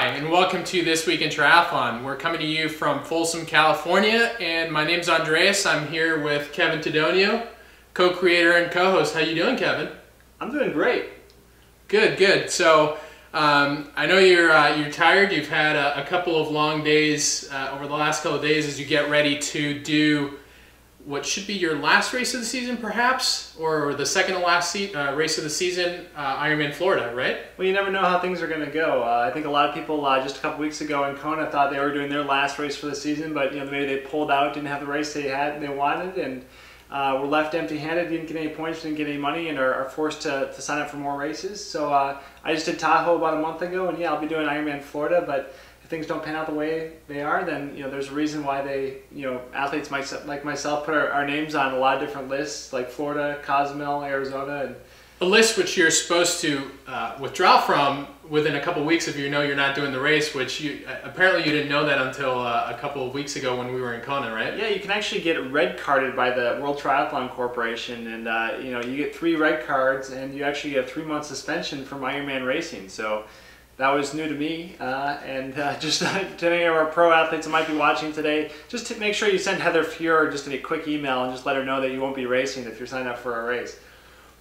Hi, and welcome to This Week in Triathlon. We're coming to you from Folsom, California, and my name's Andreas. I'm here with Kevin Tedonio, co-creator and co-host. How you doing, Kevin? I'm doing great. Good, good. So, I know you're tired. You've had a couple of long days over the last couple of days as you get ready to do what should be your last race of the season, perhaps, or the second to last race of the season, Ironman Florida, right? Well, you never know how things are going to go. I think a lot of people just a couple weeks ago in Kona thought they were doing their last race for the season, but maybe they pulled out, didn't have the race they wanted, and were left empty-handed, didn't get any points, didn't get any money, and are forced to sign up for more races. So I just did Tahoe about a month ago, and yeah, I'll be doing Ironman Florida, but if things don't pan out the way they are, then there's a reason why they, athletes like myself put our names on a lot of different lists, like Florida, Cozumel, Arizona, and a list which you're supposed to withdraw from within a couple weeks if you're not doing the race, which apparently you didn't know that until a couple of weeks ago when we were in Kona, right? Yeah, you can actually get red carded by the World Triathlon Corporation, and you get 3 red cards, and you actually get a 3-month suspension from Ironman racing. So that was new to me, and just to any of our pro athletes that might be watching today, just to make sure you send Heather Fuhr just a quick email and just let her know that you won't be racing if you're signed up for a race.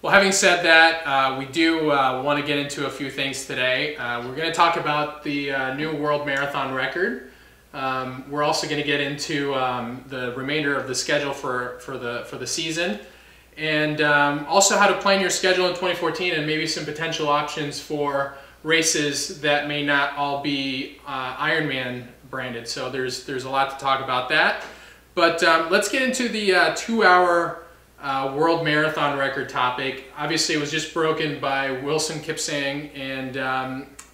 Well, having said that, we do want to get into a few things today. We're going to talk about the new world marathon record. We're also going to get into the remainder of the schedule for the season, and also how to plan your schedule in 2014 and maybe some potential options for races that may not all be Ironman branded. So there's a lot to talk about that. But let's get into the 2-hour world marathon record topic. Obviously, it was just broken by Wilson Kipsang, and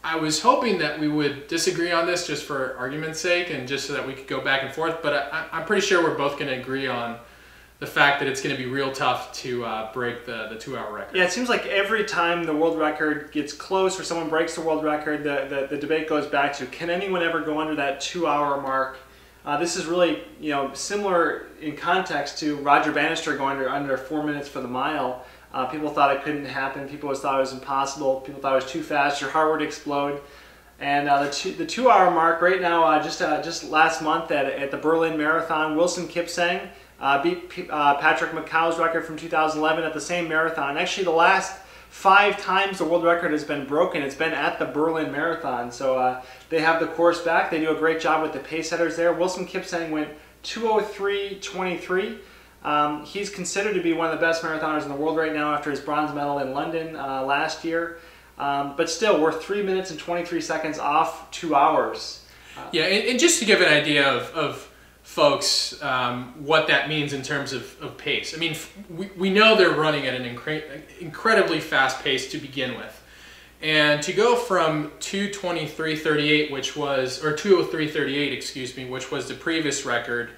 I was hoping that we would disagree on this just for argument's sake and just so that we could go back and forth. But I'm pretty sure we're both going to agree on the fact that it's going to be real tough to break the 2-hour record. Yeah, it seems like every time the world record gets close or someone breaks the world record, the debate goes back to, can anyone ever go under that 2-hour mark? This is really similar in context to Roger Bannister going under 4 minutes for the mile. People thought it couldn't happen. People thought it was impossible. People thought it was too fast. Your heart would explode. And the 2-hour mark right now, just last month at the Berlin Marathon, Wilson Kipsang beat Patrick McCow's record from 2011 at the same marathon. Actually, the last 5 times the world record has been broken, it's been at the Berlin Marathon. So they have the course back. They do a great job with the pace setters there. Wilson Kipsang went 2:03.23. He's considered to be one of the best marathoners in the world right now after his bronze medal in London last year. But still, we're 3 minutes and 23 seconds off 2 hours. Yeah, and just to give an idea of folks what that means in terms of pace. I mean, we know they're running at an incredibly fast pace to begin with. And to go from 2:23.38, which was, or 2:03.38, excuse me, which was the previous record,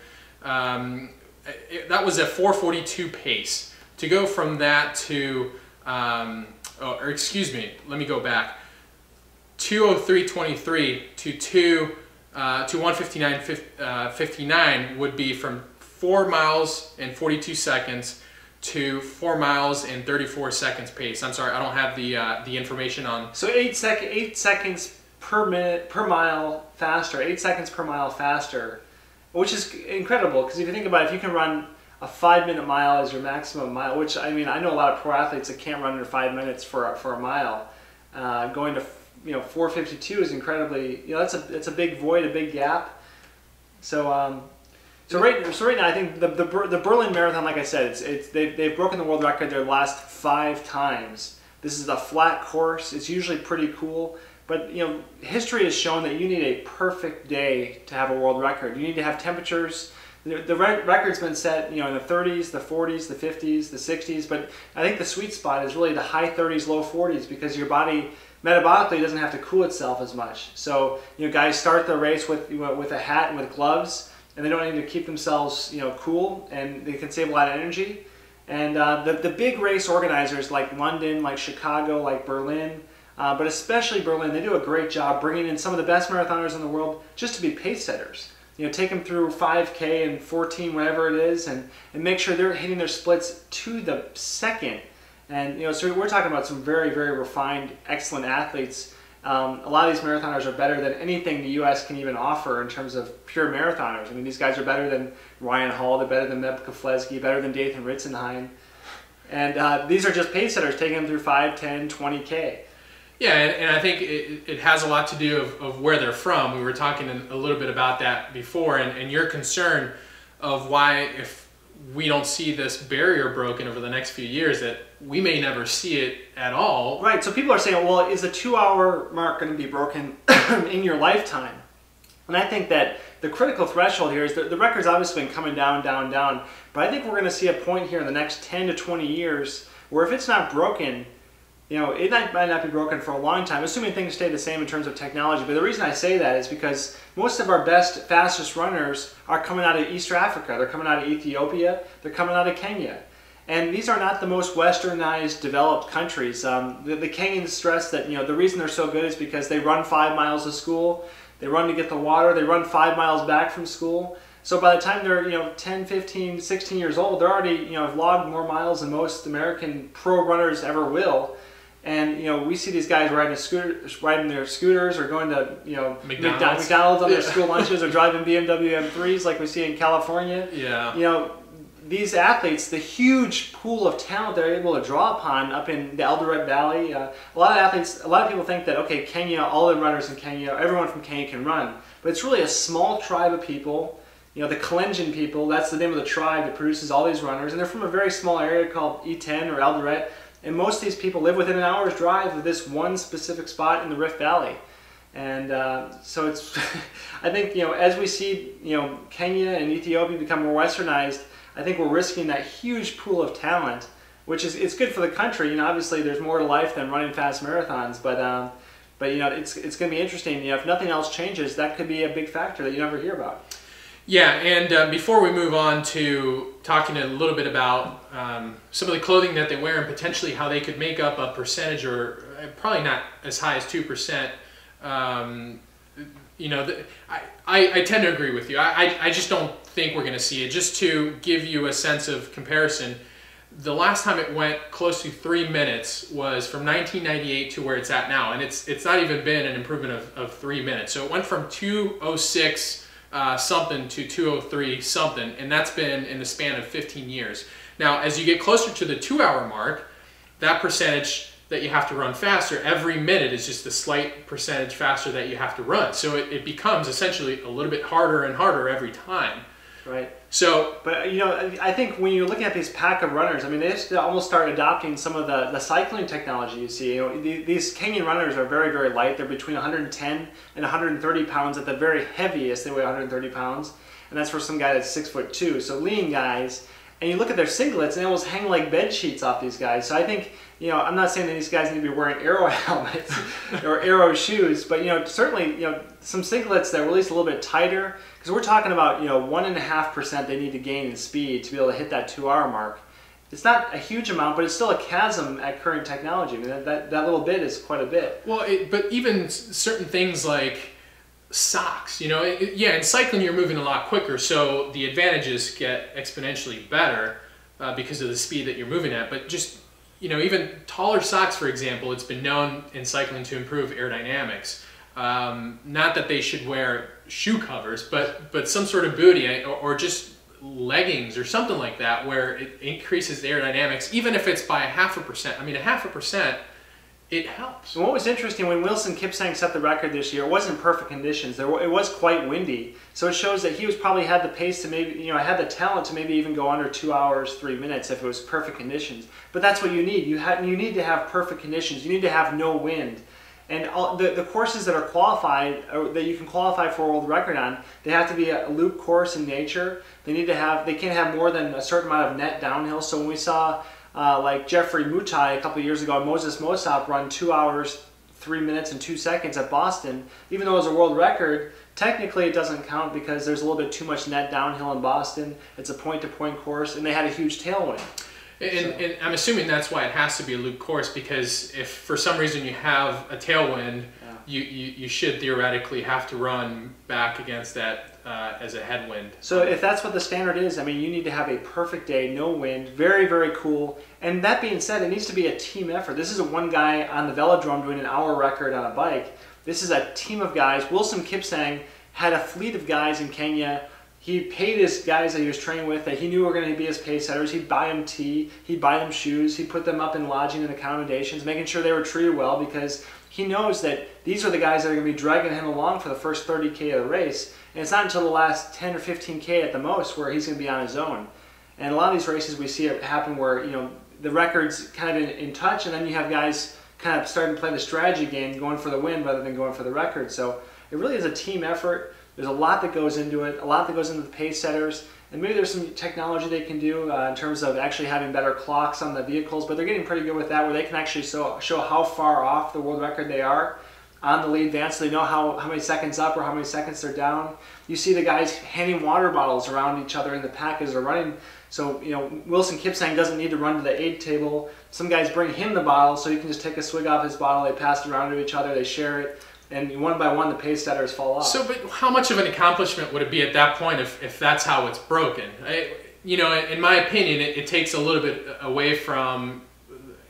that was a 4:42 pace. To go from that to, or excuse me, let me go back, 2:03.23 to 1:59.59 would be from 4 miles and 42 seconds to 4 miles and 34 seconds pace. I'm sorry, I don't have the information on. So 8 seconds per mile faster, 8 seconds per mile faster, which is incredible, because if you think about it, if you can run a 5-minute mile as your maximum mile, which I mean, I know a lot of pro athletes that can't run under 5 minutes for a mile, going to 4:52 is incredibly, that's a big void, a big gap. So right now, I think the Berlin Marathon, like I said, they've broken the world record their last 5 times. This is a flat course. It's usually pretty cool, but history has shown that you need a perfect day to have a world record. You need to have temperatures. The record's been set, in the 30s, the 40s, the 50s, the 60s, but I think the sweet spot is really the high 30s, low 40s, because your body metabolically doesn't have to cool itself as much. So guys start the race with a hat and with gloves, and they don't need to keep themselves cool, and they can save a lot of energy. And the big race organizers like London, like Chicago, like Berlin, but especially Berlin, they do a great job bringing in some of the best marathoners in the world just to be pace setters. Take them through 5K and 14, whatever it is, and make sure they're hitting their splits to the second. And so we're talking about some very, very refined, excellent athletes. A lot of these marathoners are better than anything the U.S. can even offer in terms of pure marathoners. I mean, these guys are better than Ryan Hall, they're better than Meb Keflezighi, better than Dathan Ritzenheim. And these are just pace setters taking them through 5, 10, 20K. Yeah, and I think it has a lot to do of where they're from. We were talking a little bit about that before, and your concern of why, if we don't see this barrier broken over the next few years, that we may never see it at all. Right, so people are saying, well, is the 2-hour mark going to be broken in your lifetime? And I think that the critical threshold here is that the record's obviously been coming down, down, down, but I think we're going to see a point here in the next 10 to 20 years where if it's not broken, you know, it might not be broken for a long time, assuming things stay the same in terms of technology. But the reason I say that is because most of our best, fastest runners are coming out of East Africa. They're coming out of Ethiopia. They're coming out of Kenya. And these are not the most westernized, developed countries. The Kenyans stress that, you know, the reason they're so good is because they run 5 miles to school. They run to get the water. They run 5 miles back from school. So by the time they're, you know, 10, 15, 16 years old, they're already, you know, have logged more miles than most American pro runners ever will. And, you know, we see these guys riding their scooters or going to, you know, McDonald's on their school lunches, or driving BMW M3s like we see in California. Yeah. You know, these athletes, the huge pool of talent they're able to draw upon up in the Eldoret Valley. A lot of people think that, okay, Kenya, all the runners in Kenya, everyone from Kenya can run. But it's really a small tribe of people. You know, the Kalenjin people, that's the name of the tribe that produces all these runners. And they're from a very small area called E10 or Eldoret. And most of these people live within an hour's drive of this one specific spot in the Rift Valley. And so it's, I think, you know, as we see, you know, Kenya and Ethiopia become more westernized, I think we're risking that huge pool of talent, which is, it's good for the country. You know, obviously there's more to life than running fast marathons, but you know, it's going to be interesting. You know, if nothing else changes, that could be a big factor that you never hear about. Yeah, and before we move on to talking a little bit about some of the clothing that they wear and potentially how they could make up a percentage, or probably not as high as 2%, you know, I tend to agree with you. I just don't think we're going to see it. Just to give you a sense of comparison, the last time it went close to 3 minutes was from 1998 to where it's at now, and it's not even been an improvement of 3 minutes. So it went from 2:06 something to 2:03 something, and that's been in the span of 15 years. Now, as you get closer to the 2-hour mark, that percentage that you have to run faster every minute is just a slight percentage faster that you have to run. So it becomes essentially a little bit harder and harder every time. Right. So, but you know, I think when you're looking at these pack of runners, I mean, they have to almost start adopting some of the cycling technology you see. You know, these Kenyan runners are very, very light. They're between 110 and 130 pounds at the very heaviest. They weigh 130 pounds, and that's for some guy that's 6'2". So lean guys. And you look at their singlets, and they almost hang like bed sheets off these guys. So I think, you know, I'm not saying that these guys need to be wearing Aero helmets or Aero shoes, but, you know, certainly, you know, some singlets that are released a little bit tighter, because we're talking about, you know, 1.5% they need to gain in speed to be able to hit that 2-hour mark. It's not a huge amount, but it's still a chasm at current technology. I mean, that little bit is quite a bit. Well, but even certain things like socks, you know, yeah, in cycling you're moving a lot quicker, so the advantages get exponentially better because of the speed that you're moving at. But just, you know, even taller socks, for example, it's been known in cycling to improve aerodynamics. Not that they should wear shoe covers, but some sort of bootie or just leggings or something like that where it increases the aerodynamics, even if it's by 0.5%. I mean, 0.5%, it helps. And what was interesting, when Wilson Kipsang set the record this year, it wasn't perfect conditions. It was quite windy, so it shows that he was probably had the pace to maybe, you know, had the talent to maybe even go under 2 hours, 3 minutes if it was perfect conditions. But that's what you need. You need to have perfect conditions. You need to have no wind. And the courses that are qualified, or that you can qualify for a world record on, they have to be a loop course in nature. They can't have more than a certain amount of net downhill. So when we saw like Jeffrey Mutai a couple years ago, and Moses Mosop run 2 hours, 3 minutes and 2 seconds at Boston, even though it was a world record, technically it doesn't count because there's a little bit too much net downhill in Boston. It's a point-to-point course, and they had a huge tailwind. And I'm assuming that's why it has to be a loop course, because if for some reason you have a tailwind, you should theoretically have to run back against that as a headwind. So if that's what the standard is, I mean, you need to have a perfect day, no wind, very, very cool. And that being said, it needs to be a team effort. This isn't one guy on the velodrome doing an hour record on a bike. This is a team of guys. Wilson Kipsang had a fleet of guys in Kenya. He paid his guys that he was training with that he knew were going to be his pace setters. He'd buy them tea, he'd buy them shoes, he'd put them up in lodging and accommodations, making sure they were treated well, because he knows that these are the guys that are going to be dragging him along for the first 30K of the race. And it's not until the last 10 or 15K at the most where he's going to be on his own. And a lot of these races we see it happen where, you know, the record's kind of in touch, and then you have guys kind of starting to play the strategy game, going for the win rather than going for the record. So it really is a team effort. There's a lot that goes into it, a lot that goes into the pace setters, and maybe there's some technology they can do in terms of actually having better clocks on the vehicles, but they're getting pretty good with that, where they can actually show how far off the world record they are on the lead van, so they know how many seconds up or how many seconds they're down. You see the guys handing water bottles around each other in the pack as they're running. So, you know, Wilson Kipsang doesn't need to run to the aid table. Some guys bring him the bottle so he can just take a swig off his bottle. They pass it around to each other, they share it, and one by one the pace setters fall off. So, but how much of an accomplishment would it be at that point if that's how it's broken? You know, in my opinion, it takes a little bit away from,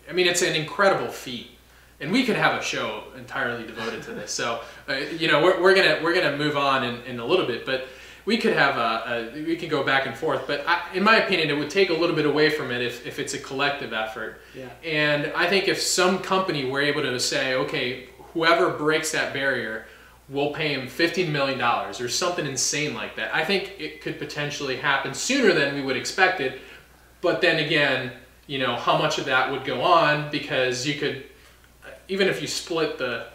I mean, it's an incredible feat. And we could have a show entirely devoted to this. So, you know, we're gonna move on in a little bit, but we could have we could go back and forth. But in my opinion, it would take a little bit away from it if it's a collective effort. Yeah. And I think if some company were able to say, okay, whoever breaks that barrier, we'll pay him $15 million or something insane like that. I think it could potentially happen sooner than we would expect it. But then again, you know, how much of that would go on, because you could, even if you split the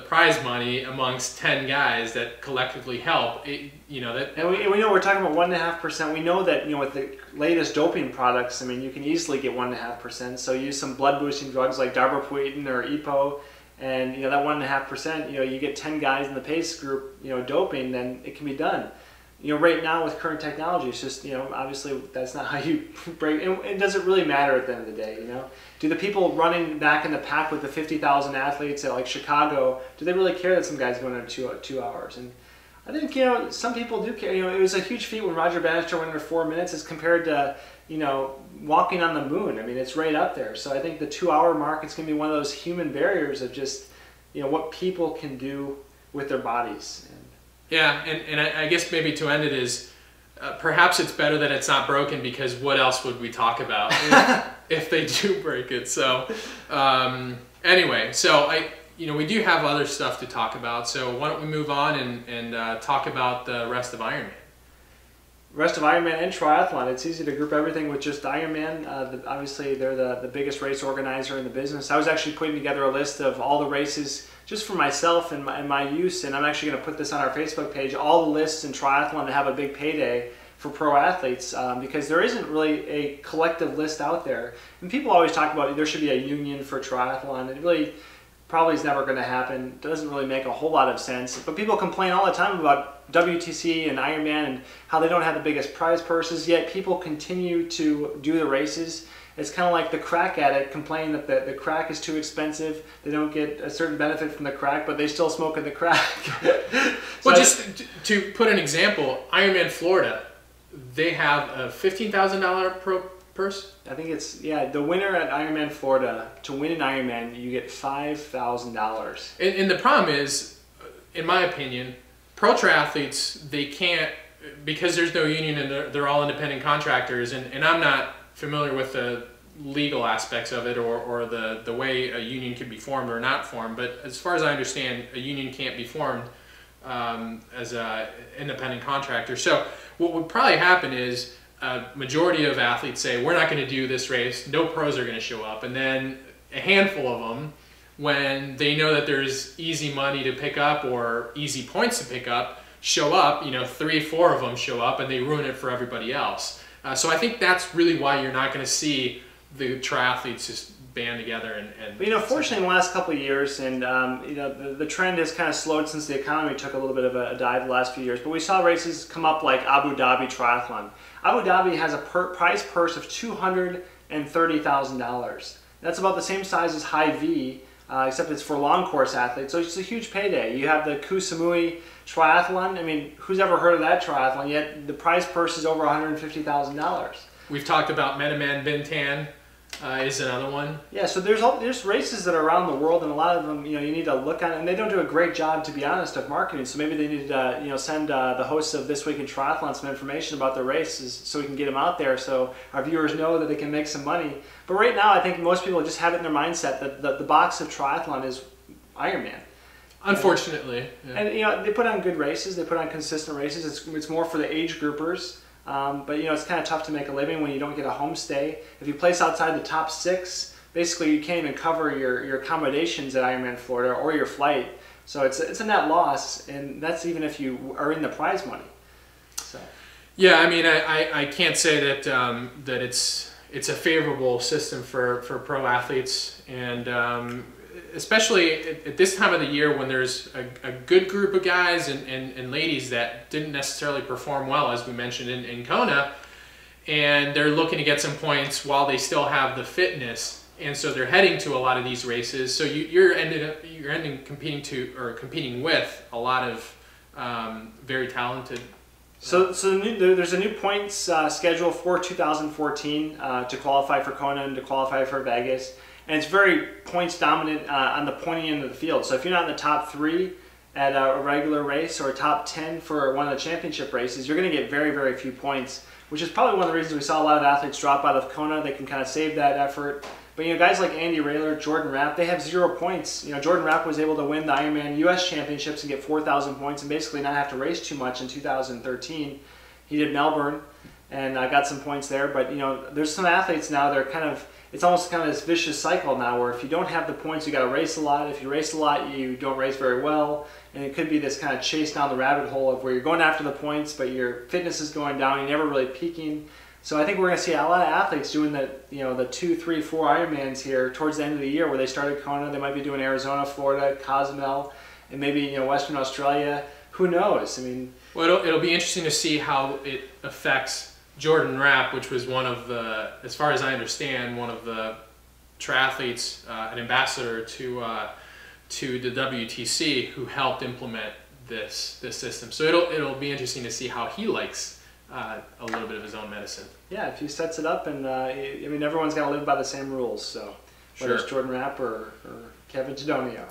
prize money amongst 10 guys that collectively help, you know that. And we know we're talking about 1.5%. We know that, you know, with the latest doping products, I mean, you can easily get 1.5%. So use some blood boosting drugs like darbepoetin or EPO, and, you know, that 1.5%. You know, you get 10 guys in the pace group, you know, doping, then it can be done. You know, right now with current technology, it's just, you know, obviously that's not how you break. It doesn't really matter at the end of the day, you know. Do the people running back in the pack with the 50,000 athletes at like Chicago, do they really care that some guy's going under 2 hours? And I think, you know, some people do care. You know, it was a huge feat when Roger Bannister went under 4 minutes as compared to, you know, walking on the moon. I mean, it's right up there. So I think the 2 hour mark, it's going to be one of those human barriers of just, you know, what people can do with their bodies. Yeah, and I guess maybe to end it is, perhaps it's better that it's not broken, because what else would we talk about if they do break it? So anyway, so you know, we do have other stuff to talk about. So why don't we move on and talk about the rest of Ironman? Rest of Ironman and triathlon. It's easy to group everything with just Ironman. Obviously, they're the biggest race organizer in the business. I was actually putting together a list of all the races just for myself and my use, and I'm actually going to put this on our Facebook page, all the lists in triathlon to have a big payday for pro athletes, because there isn't really a collective list out there. And people always talk about there should be a union for triathlon. It really probably is never going to happen. It doesn't really make a whole lot of sense. But people complain all the time about WTC and Ironman and how they don't have the biggest prize purses, yet people continue to do the races. It's kind of like the crack addict complaining that the crack is too expensive. They don't get a certain benefit from the crack, but they still smoke the crack. Well, just to put an example, Ironman Florida, they have a $15,000 pro purse. I think it's, yeah, the winner at Ironman Florida, to win an Ironman, you get $5,000. And the problem is, in my opinion, pro triathletes, they can't, because there's no union and they're all independent contractors, and I'm not familiar with the legal aspects of it or the way a union can be formed or not formed, but as far as I understand, a union can't be formed as an independent contractor. So what would probably happen is a majority of athletes say, we're not going to do this race, no pros are going to show up, and then a handful of them, when they know that there's easy money to pick up or easy points to pick up, show up, you know, 3 or 4 of them show up, and they ruin it for everybody else. So I think that's really why you're not going to see the triathletes just band together and but, you know, fortunately in the last couple of years, and you know, the trend has kind of slowed since the economy took a little bit of a dive the last few years, but we saw races come up like Abu Dhabi Triathlon. Abu Dhabi has a prize purse of $250 and $30,000. That's about the same size as High V, except it's for long course athletes, so it's a huge payday. You have the Koh Samui Triathlon. I mean, who's ever heard of that triathlon? Yet the prize purse is over $150,000. We've talked about Menaman Bintan is another one. Yeah, so there's races that are around the world, and a lot of them, you need to look at, and they don't do a great job, to be honest, of marketing. So maybe they need to, send the hosts of This Week in Triathlon some information about their races, so we can get them out there, so our viewers know that they can make some money. But right now, I think most people just have it in their mindset that the box of triathlon is Ironman. Unfortunately, yeah. And they put on good races, they put on consistent races. It's more for the age groupers. But it's kind of tough to make a living when you don't get a homestay. If you place outside the top 6, basically you can't even cover your accommodations at Ironman Florida or your flight. So it's a net loss, and that's even if you are in the prize money. So. Yeah, I mean, I can't say that that it's a favorable system for pro athletes, and especially at this time of the year when there's a good group of guys and ladies that didn't necessarily perform well, as we mentioned in Kona, and they're looking to get some points while they still have the fitness, and so they're heading to a lot of these races. So you're ending competing with a lot of very talented. So there's a new points schedule for 2014 to qualify for Kona and to qualify for Vegas. And it's very points dominant on the pointy end of the field. So if you're not in the top 3 at a regular race or top 10 for one of the championship races, you're going to get very, very few points, which is probably one of the reasons we saw a lot of athletes drop out of Kona. They can kind of save that effort. But guys like Andy Rayler, Jordan Rapp, they have 0 points. Jordan Rapp was able to win the Ironman US Championships and get 4,000 points and basically not have to race too much in 2013. He did Melbourne and got some points there. But there's some athletes now that are it's almost kind of this vicious cycle now where if you don't have the points, you got to race a lot. If you race a lot, you don't race very well. And it could be this kind of chase down the rabbit hole of where you're going after the points, but your fitness is going down. You're never really peaking. So I think we're going to see a lot of athletes doing the 2, 3, 4 Ironmans here towards the end of the year where they started Kona. They might be doing Arizona, Florida, Cozumel, and maybe Western Australia. Who knows? I mean, well, it'll be interesting to see how it affects Jordan Rapp, which was one of the, as far as I understand, one of the triathletes, an ambassador to the WTC, who helped implement this system. So it'll be interesting to see how he likes a little bit of his own medicine. Yeah, if he sets it up, and I mean, everyone's got to live by the same rules. So whether it's Jordan Rapp or Kevin Tedonio.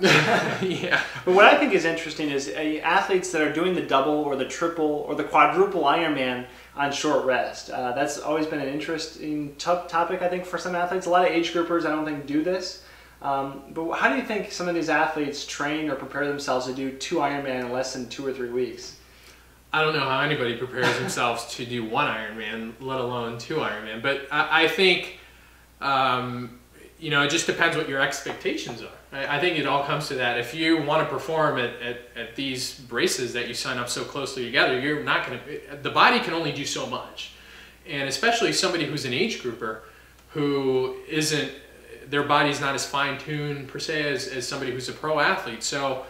Yeah. But what I think is interesting is athletes that are doing the double or the triple or the quadruple Ironman on short rest. That's always been an interesting topic, I think, for some athletes. A lot of age groupers, I don't think, do this. But how do you think some of these athletes train or prepare themselves to do 2 Ironman in less than 2 or 3 weeks? I don't know how anybody prepares themselves to do 1 Ironman, let alone 2 Ironman. But I think, it just depends what your expectations are. I think it all comes to that. If you want to perform at these races that you sign up so closely together, you're not going to, the body can only do so much. And especially somebody who's an age grouper who isn't, their body's not as fine-tuned per se as somebody who's a pro athlete. So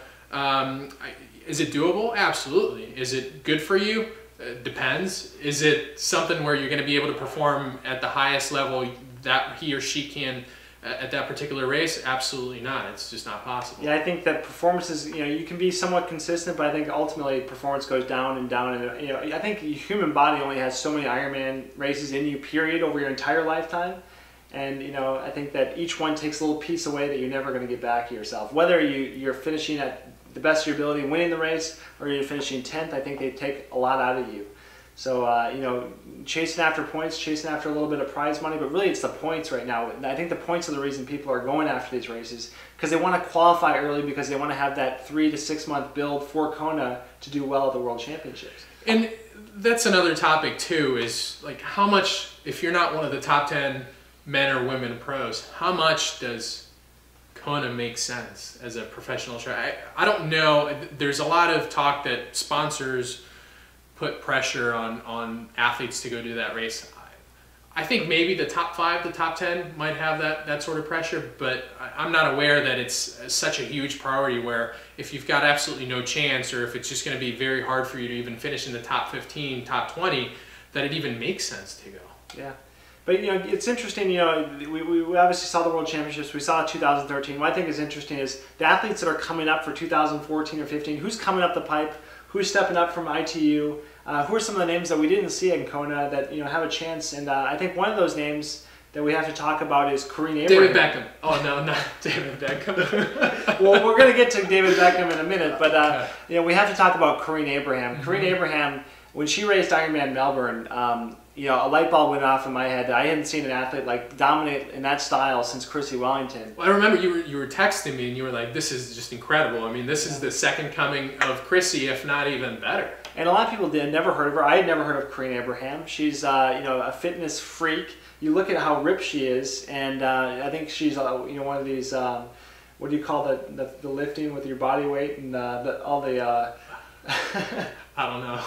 is it doable? Absolutely. Is it good for you? Depends. Is it something where you're going to be able to perform at the highest level that he or she can at that particular race? Absolutely not. It's just not possible. Yeah, I think that performances, you can be somewhat consistent, but I think ultimately performance goes down and down. And I think the human body only has so many Ironman races in you, period, over your entire lifetime. And I think that each one takes a little piece away that you're never going to get back to yourself. Whether you're finishing at the best of your ability and winning the race, or you're finishing 10th, I think they take a lot out of you. So, chasing after points, chasing after a little bit of prize money, but really it's the points right now. I think the points are the reason people are going after these races, because they want to qualify early, because they want to have that 3 to 6 month build for Kona to do well at the World Championships. And that's another topic too, is like how much, if you're not one of the top 10 men or women pros, how much does Kona make sense as a professional track? I don't know. There's a lot of talk that sponsors put pressure on athletes to go do that race. I think maybe the top 5, the top 10 might have that sort of pressure, but I'm not aware that it's such a huge priority where if you've got absolutely no chance, or if it's just going to be very hard for you to even finish in the top 15, top 20, that it even makes sense to go. Yeah. But it's interesting. We obviously saw the World Championships. We saw 2013. What I think is interesting is the athletes that are coming up for 2014 or 15. Who's coming up the pipe? Who's stepping up from ITU? Who are some of the names that we didn't see in Kona that have a chance? And I think one of those names that we have to talk about is Corinne Abraham. David Beckham. Oh no, not David Beckham. Well, we're going to get to David Beckham in a minute, but we have to talk about Corinne Abraham. Mm-hmm. Corinne Abraham, when she raced Ironman Melbourne, a light bulb went off in my head. I hadn't seen an athlete dominate in that style since Chrissy Wellington. Well, I remember you were texting me and you were like, "This is just incredible." I mean, this is the second coming of Chrissy, if not even better. And a lot of people never heard of her. I had never heard of Corinne Abraham. She's a fitness freak. You look at how ripped she is, and I think she's one of these. What do you call the lifting with your body weight and all the. I don't know.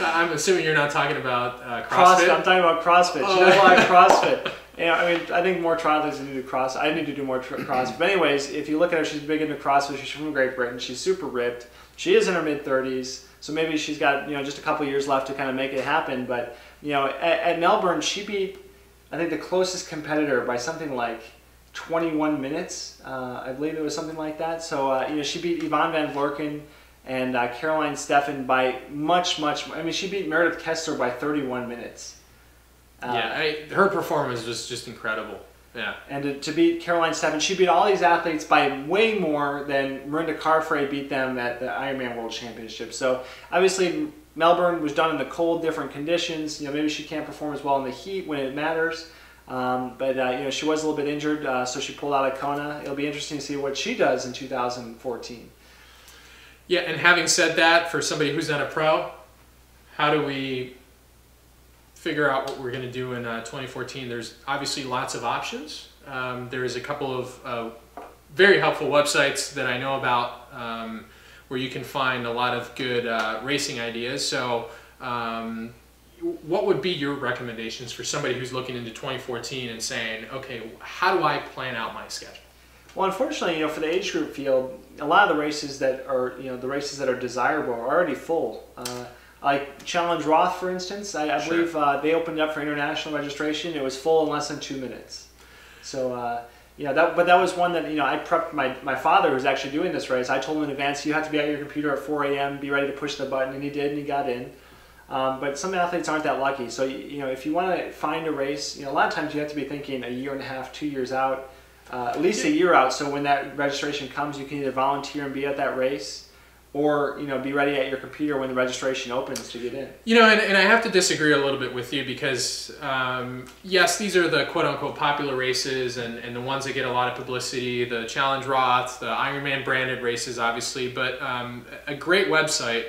I'm assuming you're not talking about CrossFit. I'm talking about CrossFit. She does a lot of CrossFit. I think more triathletes need to do CrossFit. I need to do more CrossFit. But anyways, if you look at her, she's big into CrossFit. She's from Great Britain. She's super ripped. She is in her mid-30s, so maybe she's got just a couple years left to kind of make it happen. But at Melbourne, she beat, I think, the closest competitor by something like 21 minutes. I believe it was something like that. So she beat Yvonne van Vlerken and Caroline Steffen by much. I mean, she beat Meredith Kessler by 31 minutes. Her performance was just incredible. Yeah. And to beat Caroline Steffen, she beat all these athletes by way more than Marinda Carfrae beat them at the Ironman World Championship. So obviously Melbourne was done in the cold, different conditions. Maybe she can't perform as well in the heat when it matters. But she was a little bit injured, so she pulled out of Kona. It'll be interesting to see what she does in 2014. Yeah, and having said that, for somebody who's not a pro, how do we figure out what we're going to do in 2014? There's obviously lots of options. There's a couple of very helpful websites that I know about where you can find a lot of good racing ideas. So what would be your recommendations for somebody who's looking into 2014 and saying, okay, how do I plan out my schedule? Well, unfortunately, for the age group field, a lot of the races that are, the races that are desirable are already full. Like Challenge Roth, for instance, I believe they opened up for international registration. It was full in less than 2 minutes. So, but that was one that, I prepped my father, who's actually doing this race. I told him in advance, you have to be at your computer at 4 a.m., be ready to push the button, and he did, and he got in. But some athletes aren't that lucky. So, if you want to find a race, a lot of times you have to be thinking a year and a half, 2 years out. At least a year out, so when that registration comes, you can either volunteer and be at that race, or be ready at your computer when the registration opens to get in. And I have to disagree a little bit with you because yes, these are the quote-unquote popular races and the ones that get a lot of publicity, the Challenge Roths, the Ironman branded races, obviously. But a great website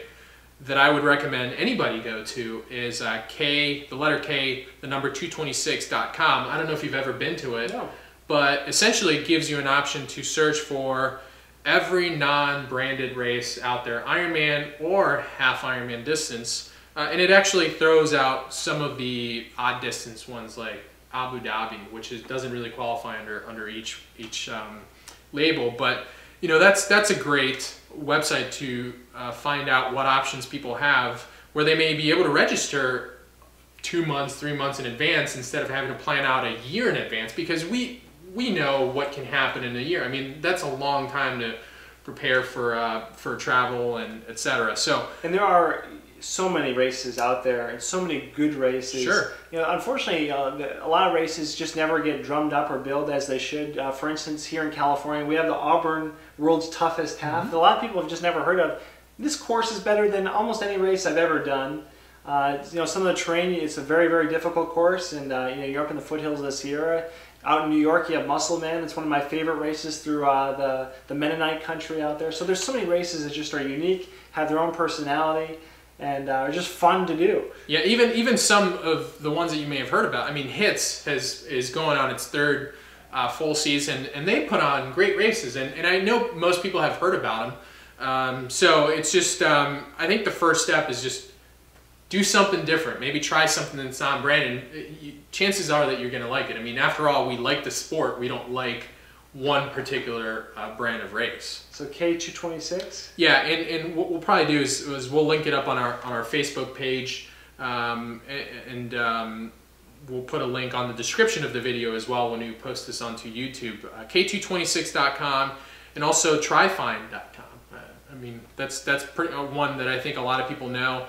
that I would recommend anybody go to is the letter K, the number 226.com. I don't know if you've ever been to it. No. But essentially it gives you an option to search for every non-branded race out there, Ironman or half Ironman distance, and it actually throws out some of the odd distance ones like Abu Dhabi, which doesn't really qualify under each label. But that's a great website to find out what options people have, where they may be able to register 2 months, 3 months in advance instead of having to plan out a year in advance, because we know what can happen in a year. I mean, that's a long time to prepare for travel and etc. So, and there are so many races out there and so many good races. Sure. Unfortunately, a lot of races just never get drummed up or billed as they should. For instance, here in California, we have the Auburn World's Toughest Half. Mm-hmm. A lot of people have just never heard of. This course is better than almost any race I've ever done. Some of the terrain, it's a very, very difficult course, and you're up in the foothills of the Sierra. Out in New York, you have Muscle Man. It's one of my favorite races through the Mennonite country out there. So there's so many races that just are unique, have their own personality, and are just fun to do. Yeah, even some of the ones that you may have heard about. I mean, HITS is going on its third full season, and they put on great races, and I know most people have heard about them. So it's just, I think the first step is just do something different. Maybe try something that's non-branded. Chances are that you're going to like it. I mean, after all, we like the sport. We don't like one particular brand of race. So K226? Yeah, and what we'll probably do is we'll link it up on our Facebook page, and we'll put a link on the description of the video as well when we post this onto YouTube. K226.com and also tryfind.com. I mean, that's pretty one that I think a lot of people know.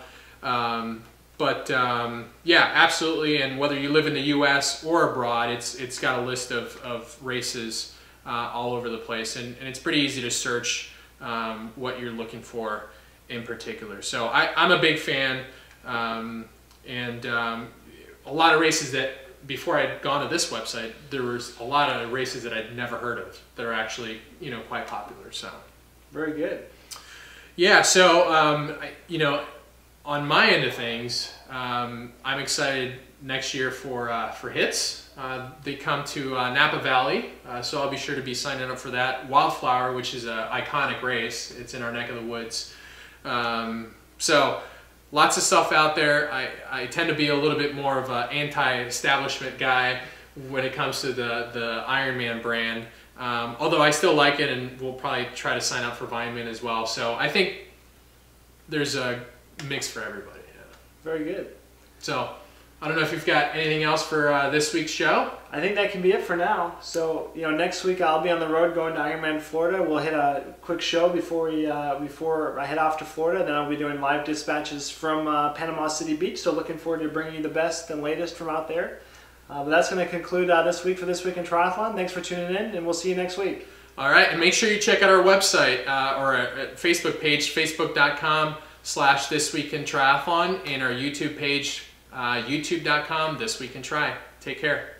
Yeah, absolutely. And whether you live in the U.S. or abroad, it's got a list of races all over the place, and it's pretty easy to search what you're looking for in particular. So I'm a big fan, and a lot of races that before I'd gone to this website, there was a lot of races that I'd never heard of that are actually quite popular. So very good. Yeah. So on my end of things, I'm excited next year for HITS. They come to Napa Valley, so I'll be sure to be signing up for that. Wildflower, which is an iconic race. It's in our neck of the woods. So lots of stuff out there. I tend to be a little bit more of an anti-establishment guy when it comes to the Ironman brand. Although I still like it, and we'll probably try to sign up for Vineman as well. So I think there's a mix for everybody. Yeah. Very good. So I don't know if you've got anything else for this week's show. I think that can be it for now. So next week I'll be on the road going to Ironman Florida. We'll hit a quick show before I head off to Florida. Then I'll be doing live dispatches from Panama City Beach. So looking forward to bringing you the best and latest from out there. But that's going to conclude this week for This Week in Triathlon. Thanks for tuning in, and we'll see you next week. All right, and make sure you check out our website or our Facebook page, facebook.com/thisweekintriathlon, and our YouTube page, youtube.com, This Week in Tri. Take care.